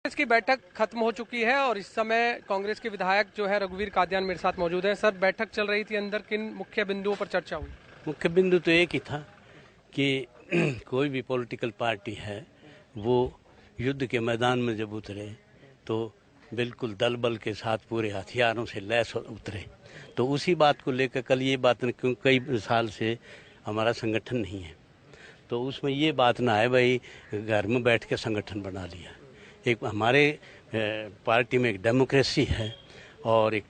कांग्रेस की बैठक खत्म हो चुकी है और इस समय कांग्रेस के विधायक जो है रघुवीर कादियान मेरे साथ मौजूद हैं। सर, बैठक चल रही थी, अंदर किन मुख्य बिंदुओं पर चर्चा हुई? मुख्य बिंदु तो एक ही था कि कोई भी पॉलिटिकल पार्टी है वो युद्ध के मैदान में जब उतरे तो बिल्कुल दल बल के साथ पूरे हथियारों से लैस उतरे। तो उसी बात को लेकर कल ये बात, क्यों कई साल से हमारा संगठन नहीं है तो उसमें ये बात ना है भाई घर में बैठ के संगठन बना लिया। एक हमारे पार्टी में एक डेमोक्रेसी है और एक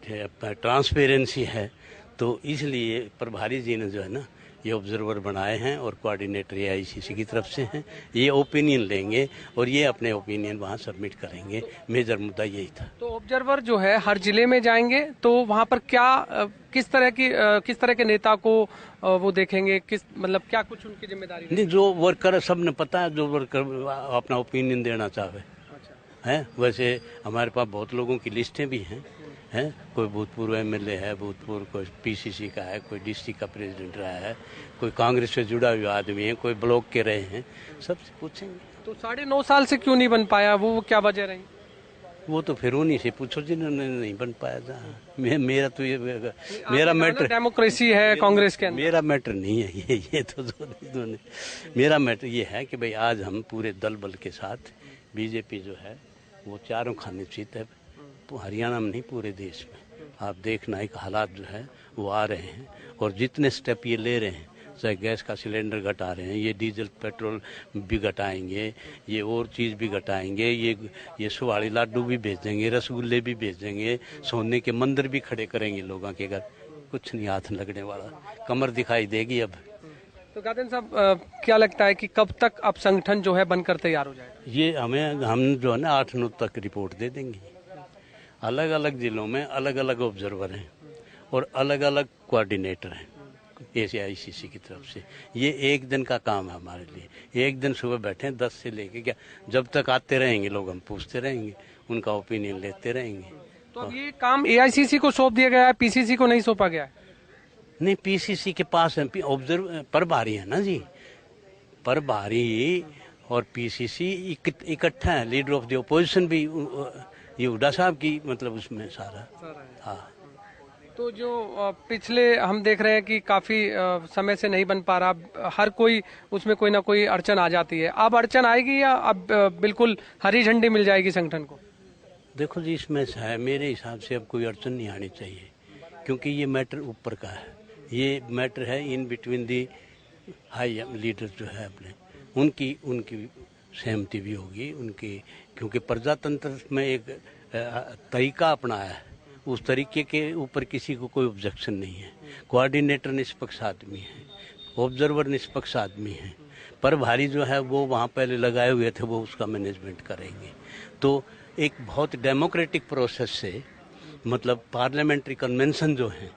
ट्रांसपेरेंसी है, तो इसलिए प्रभारी जी ने जो है ना ये ऑब्जर्वर बनाए हैं और कोऑर्डिनेटर एआईसीसी की तरफ से हैं। ये ओपिनियन लेंगे और ये अपने ओपिनियन वहाँ सबमिट करेंगे। मेजर मुद्दा यही था। तो ऑब्जर्वर जो है हर जिले में जाएंगे, तो वहाँ पर क्या किस तरह के नेता को वो देखेंगे, मतलब क्या कुछ उनकी जिम्मेदारी नहीं, जो वर्कर सबने पता है, जो वर्कर अपना ओपिनियन देना चाहे है। वैसे हमारे पास बहुत लोगों की लिस्टें भी हैं। कोई भूतपूर्व एमएलए है, भूतपूर्व कोई पीसीसी का है, कोई डिस्ट्रिक्ट का प्रेसिडेंट रहा है, कोई कांग्रेस से जुड़ा हुआ आदमी है, कोई ब्लॉक के रहे हैं, सबसे पूछेंगे। तो 9.5 साल से क्यों नहीं बन पाया, वो क्या वजह रही? वो तो फिर उन्हीं से पूछो जिन्होंने नहीं बन पाया था। मेरा तो ये मेरा मैटर डेमोक्रेसी है कांग्रेस के अंदर। मेरा मैटर नहीं है ये तो दोनों। मेरा मैटर ये है कि भाई आज हम पूरे दल बल के साथ बीजेपी जो है वो चारों खाने जीत है, हरियाणा में नहीं पूरे देश में। आप देखना एक हालात जो है वो आ रहे हैं और जितने स्टेप ये ले रहे हैं, चाहे गैस का सिलेंडर घटा रहे हैं, ये डीजल पेट्रोल भी घटाएंगे, ये और चीज़ भी घटाएंगे, ये सुवाड़ी लाडू भी भेज देंगे, रसगुल्ले भी भेज देंगे, सोने के मंदिर भी खड़े करेंगे लोगों के घर। कुछ नहीं हाथ लगने वाला, कमर दिखाई देगी अब। तो कादियान साहब, क्या लगता है कि कब तक अब संगठन जो है बनकर तैयार हो जाएगा? ये हम जो है ना 8-9 तक रिपोर्ट दे देंगे। अलग अलग जिलों में अलग अलग ऑब्जर्वर हैं और अलग अलग कोऑर्डिनेटर हैं एआईसीसी की तरफ से। ये एक दिन का काम है हमारे लिए। एक दिन सुबह बैठे 10 से लेके क्या जब तक आते रहेंगे लोग, हम पूछते रहेंगे, उनका ओपिनियन लेते रहेंगे। तो अब ये काम एआईसीसी को सौंप दिया गया है, पीसीसी को नहीं सौंपा गया है? नहीं, पीसीसी के पास है, ऑब्जर्व प्रभारी है ना जी। प्रभारी और पीसीसी इकट्ठा है। लीडर ऑफ द ओपोजिशन भी ये हुड्डा साहब की मतलब उसमें सारा। हाँ, तो जो पिछले हम देख रहे हैं कि काफी समय से नहीं बन पा रहा, हर कोई उसमें कोई ना कोई अड़चन आ जाती है। अब अड़चन आएगी या अब बिल्कुल हरी झंडी मिल जाएगी संगठन को? देखो जी, इसमें है मेरे हिसाब से अब कोई अड़चन नहीं आनी चाहिए, क्योंकि ये मैटर ऊपर का है। ये मैटर है in between the high leader जो है अपने, उनकी सहमति भी होगी उनकी, क्योंकि प्रजातंत्र में एक तरीका अपनाया है, उस तरीके के ऊपर किसी को कोई ऑब्जेक्शन नहीं है। कोऑर्डिनेटर निष्पक्ष आदमी है, ऑब्जर्वर निष्पक्ष आदमी है, प्रभारी जो है वो वहाँ पहले लगाए हुए थे, वो उसका मैनेजमेंट करेंगे। तो एक बहुत डेमोक्रेटिक प्रोसेस से, मतलब पार्लियामेंट्री कन्वेंशन जो है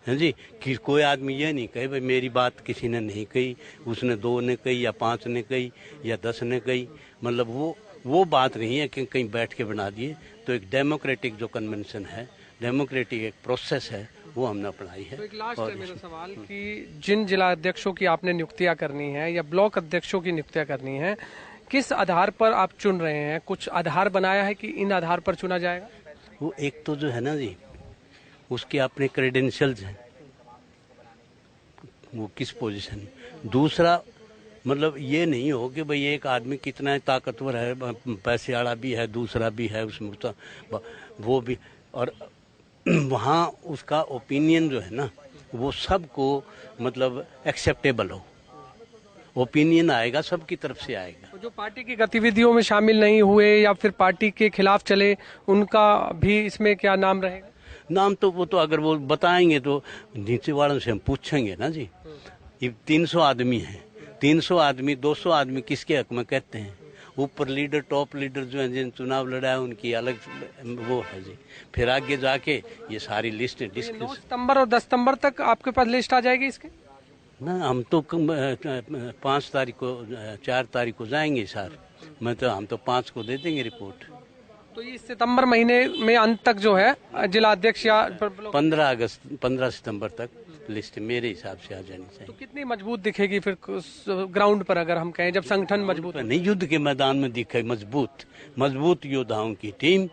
जी, कि कोई आदमी ये नहीं कहे भाई मेरी बात किसी ने नहीं कही, उसने 2 ने कही या 5 ने कही या 10 ने कही, मतलब वो बात नहीं है कि कहीं बैठ के बना दिए। तो एक डेमोक्रेटिक जो कन्वेंशन है, डेमोक्रेटिक एक प्रोसेस है, वो हमने अपनाई है। तो एक लास्ट है मेरा सवाल कि जिन जिला अध्यक्षों की आपने नियुक्तियां करनी है या ब्लॉक अध्यक्षों की नियुक्तियां करनी है, किस आधार पर आप चुन रहे हैं? कुछ आधार बनाया है कि इन आधार पर चुना जाएगा? वो एक तो जो है ना जी, उसके अपने क्रेडेंशियल्स हैं, वो किस पोजीशन। दूसरा मतलब ये नहीं हो कि भाई एक आदमी कितना ताकतवर है, पैसे वाला भी है, दूसरा भी है उसमें, वो भी, और वहाँ उसका ओपिनियन जो है ना वो सबको मतलब एक्सेप्टेबल हो। ओपिनियन आएगा सबकी तरफ से आएगा। जो पार्टी की गतिविधियों में शामिल नहीं हुए या फिर पार्टी के खिलाफ चले, उनका भी इसमें क्या नाम रहेगा? नाम तो वो तो अगर वो बताएंगे तो नीचे वालों से हम पूछेंगे ना जी। ये 300 आदमी हैं, 300 आदमी 200 आदमी किसके हक में कहते हैं? ऊपर लीडर, टॉप लीडर जो हैं जिन चुनाव लड़ा है उनकी अलग वो है जी। फिर आगे जाके ये सारी लिस्ट 9 सितंबर और 10 सितंबर तक आपके पास लिस्ट आ जाएगी इसके? ना, हम तो 5 तारीख को 4 तारीख को जाएंगे सर। हम तो 5 को दे देंगे रिपोर्ट। तो ये सितंबर महीने में अंत तक जो है जिला अध्यक्ष या 15 सितंबर तक लिस्ट मेरे हिसाब से आ जानी तो चाहिए। कितनी मजबूत दिखेगी फिर ग्राउंड पर, अगर हम कहें जब संगठन मजबूत तो नहीं, युद्ध के मैदान में दिखे मजबूत योद्धाओं की टीम,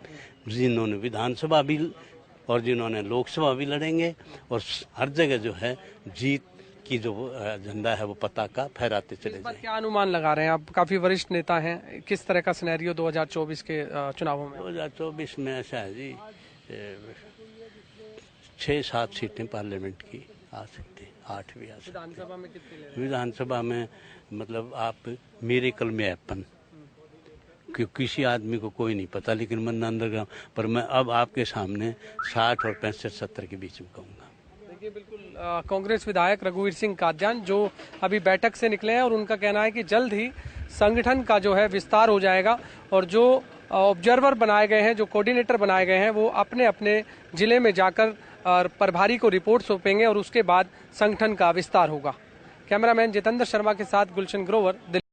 जिन्होंने विधानसभा भी और जिन्होंने लोकसभा भी लड़ेंगे, और हर जगह जो है जीत की जो एजेंडा है वो पताका फहराते चले इस बार जाएंगे। क्या अनुमान लगा रहे हैं आप? काफी वरिष्ठ नेता हैं, किस तरह का सिनेरियो 2024 के चुनावों में? 2024 में ऐसा है जी, 6-7 सीटें पार्लियामेंट की आ सकती हैं, 8 भी आ सकती विधानसभा में कितनी ले रहे हैं। विधानसभा में मतलब आप मेरेकल में हैपन, क्योंकि किसी आदमी को कोई नहीं पता, लेकिन मन अंडरग्राउंड पर मैं अब आपके सामने 60 और 65-70 के बीच में कहूँगा। देखिए, बिल्कुल कांग्रेस विधायक रघुवीर सिंह कादयान जो अभी बैठक से निकले हैं, और उनका कहना है कि जल्द ही संगठन का जो है विस्तार हो जाएगा, और जो ऑब्जर्वर बनाए गए हैं, जो कोऑर्डिनेटर बनाए गए हैं, वो अपने अपने जिले में जाकर प्रभारी को रिपोर्ट सौंपेंगे और उसके बाद संगठन का विस्तार होगा। कैमरामैन जितेंद्र शर्मा के साथ गुलशन ग्रोवर, दिल्ली।